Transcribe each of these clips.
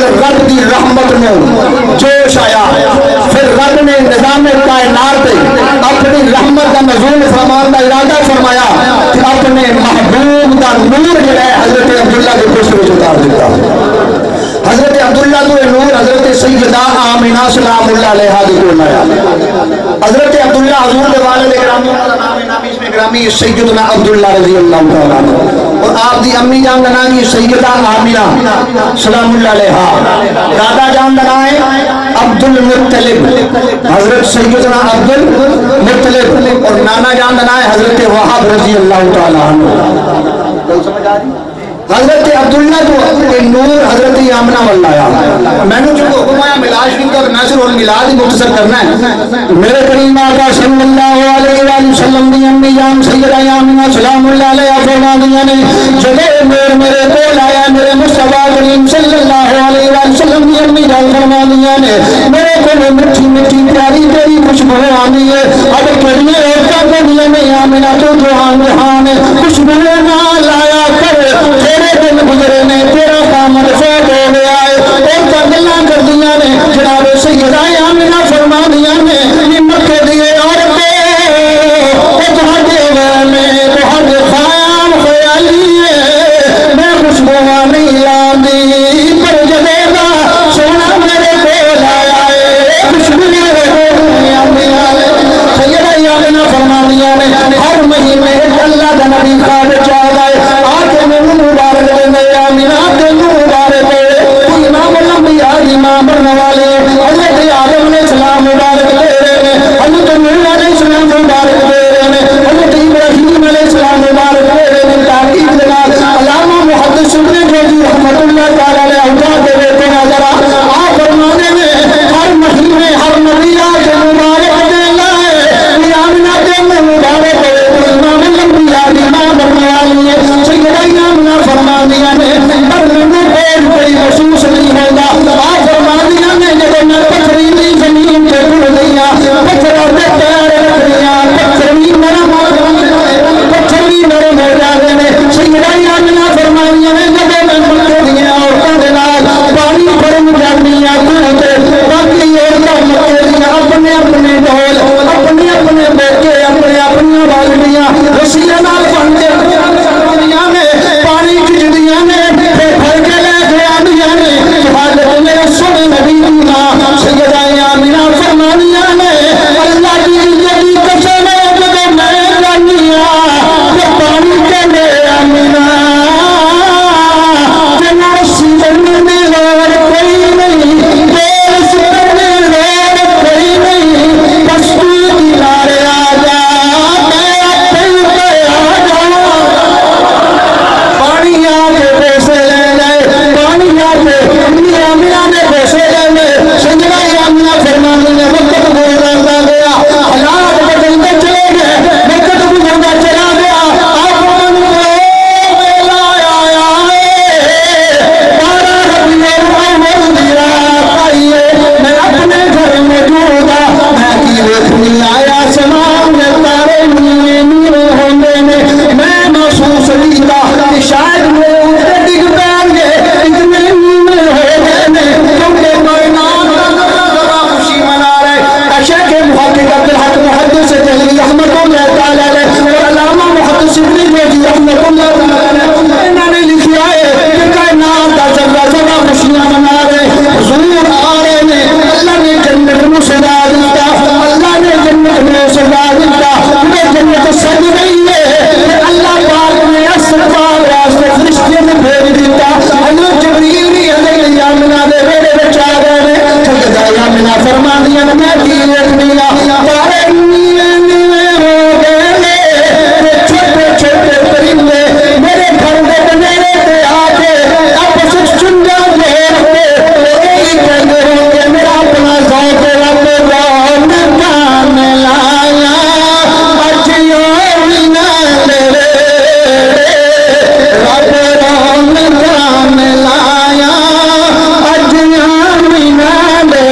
رب دی رحمت میں جوش آیا، پھر رب نے نظام کائنات اپنی رحمت کا نزول فرمان کا ارادہ فرمایا کہ اپنے محبوب کا نور جو ہے حضرت عبداللہ کے خوش میں اتار دیتا. حضرت عبداللہ تو نور حضرت سیدہ آمینہ سلام اللہ علیہ دی کو لایا. حضرت عبداللہ حضور کے والد گرامی کا نام نامی اس میں گرامی سیدنا عبداللہ رضی اللہ تعالیٰ عنہ، اور آپ دی امی جان کا نام سیدہ آمینہ سلام اللہ علیہ. دادا جان کا نام عبد المطلب حضرت سیدنا عبد المطلب، اور نانا جان کا نام حضرت وہاب رضی اللہ تعالیٰ عنہ. سمجھ آ رہی؟ حضرت عبداللہ تو نور حضرت آمنہ واللہ. میں نے جو حکم آیا ملاد شریف کا ناصر اور ملاد ہی مختصر کرنا ہے. میرے کریم آقا صلی اللہ علیہ وآلہ وسلم دی امی جان سیدہ آمنہ سلام اللہ علیہ فرما دیا نے جلے میرے کول آیا میرے مصطفیٰ کریم صلی اللہ علیہ وآلہ وسلم دی امی جان فرما دیا نے میرے کول مٹھی مٹھی پیاری تیری خوشبو آنی ہے. اب کڑیے عورتاں کو دیا میں آمنہ تو جہان جہان خوشبو نہ لایا کر تیرے دن گزرے نے تیرا کام رفعت ہو گیا ہے. اور گلاں کر دیا نے جناب سیدہ آمنہ فرما دیا نے مکے دیے عورتیں تہاڈے میں تہاڈے خیام خیالی ہے میں خوشبو نہیں لاندی پر جدے دا سونا میرے کول آیا ہے خوشبو سیدہ آمنہ فرما دیا نے ہر مہینے اللہ کا نبی خواب چاہتا ہے آکے میں مبارک دے میرے آمینہ تینوں مبارک دے امام الانبیاء امام بننے والے حضرت آدم علیہ السلام مبارک دے رہے ہیں حضرت نوح علیہ السلام مبارک دے رہے ہیں حضرت ابراہیم علیہ السلام مبارک دے رہے ہیں. تاکید جناب علامہ محدث ابن جوزی رحمت اللہ تعالیٰ علیہ اٹھا کے دیتے نظر آپ فرمانے میں ہر مہینے ہر نبی آج مبارک دے لائے آمینہ دے میں مبارک دے امام الانبیاء امام بننے والی ہے. سیدہ آمنہ فرما دیا نے پر میں پیر کوئی محسوس نہیں ہوگا. آپ فرما دیا نے جب میں پتھریلی زمین کے گھڑ دیا پتھر دے پیار رکھ دیا پتھری نرم پتھری نرم ہو جاتے نے. سیدہ آمنہ فرما دیا نے جب میں مکے دیا عورتوں کے نال پانی بھرن جانیا کھوتے باقی عورتوں مکے دیا اپنے اپنے ڈھول اپنے اپنے بیٹے اپنے اپنی بالٹیاں رسیاں نال بن کے دنیا میں پانی کھچڑیاں نے بھر کے لے کے آدیاں نے حضرت میرے سنے نبی اللہ سیدہ آمنہ فرمانیاں نے اللہ کی عزتی قسم ہے جب میں جانیا کہ پانی کے لے آمنہ جنہ سیدنے میں لوڑ کوئی نہیں دیر سیدنے لوڑ کوئی نہیں بس تو کنارے آ جا میں اپنے پہ آ جا پانی آگے پیسے لے گئے پانی آگے آمنہ نے پیسے لے گئے. سیدہ آمنہ فرمانے نے وقت گزرتا گیا حالات بدلتے چلے گئے وقت گزرتا چلا گیا. آپ ویلا آیا بارہ ربیع الاول دی رات آئی ہے میں اپنے گھر موجود ہوں میں کی ویکھنی آیا سلام نے تارے نیلے نیلے ہوندے نے میں محسوس کیتا کہ شاید لوگ ڈگ پائیں گے اتنے نیلے ہو گئے نے کیونکہ کائنات کا خوشی منا رہے. شیخ محقق عبدالحق محدث دہلوی رحمت اللہ تعالیٰ علیہ اور علامہ محدث ابن جوزی رحمت اللہ تعالیٰ علیہ انہوں نے لکھا ہے کہ کائنات کا ذرہ ذرہ خوشیاں منا رہے حضور آ رہے نے. اللہ نے جنت میں سزا دیتا اللہ نے جنت میں سزا دیتا میں جنت سج رہی ہے اللہ پاک نے اسرفال راستے فرشتے میں بھیج دیتا. حضرت جبریل بھی حضرت آمنہ دے بیڑے میں چاہ گئے نے. سیدہ آمنہ فرما دیا میں کی رکھنیا تارے نیلے نیلے ہو گئے چھوٹے چھوٹے پرندے میرے گھر دے بنیرے تے آکے آپس چنجا جوڑ کے ایک کہنے ہوں کہ میرا اپنا ذوق رب رون کام لایا اجیو نہ لے رب رون کام لایا اجیو نہ لے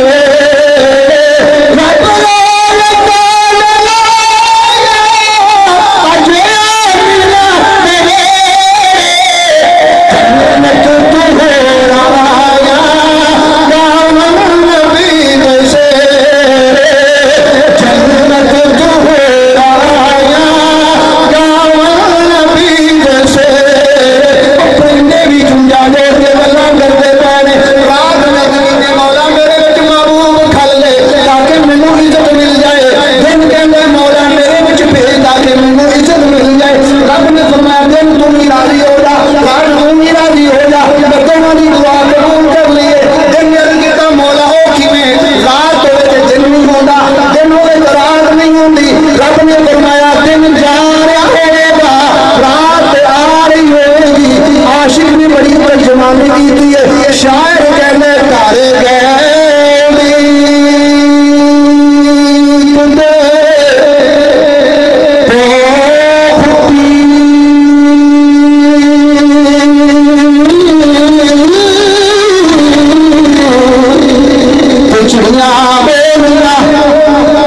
میاں بے میاں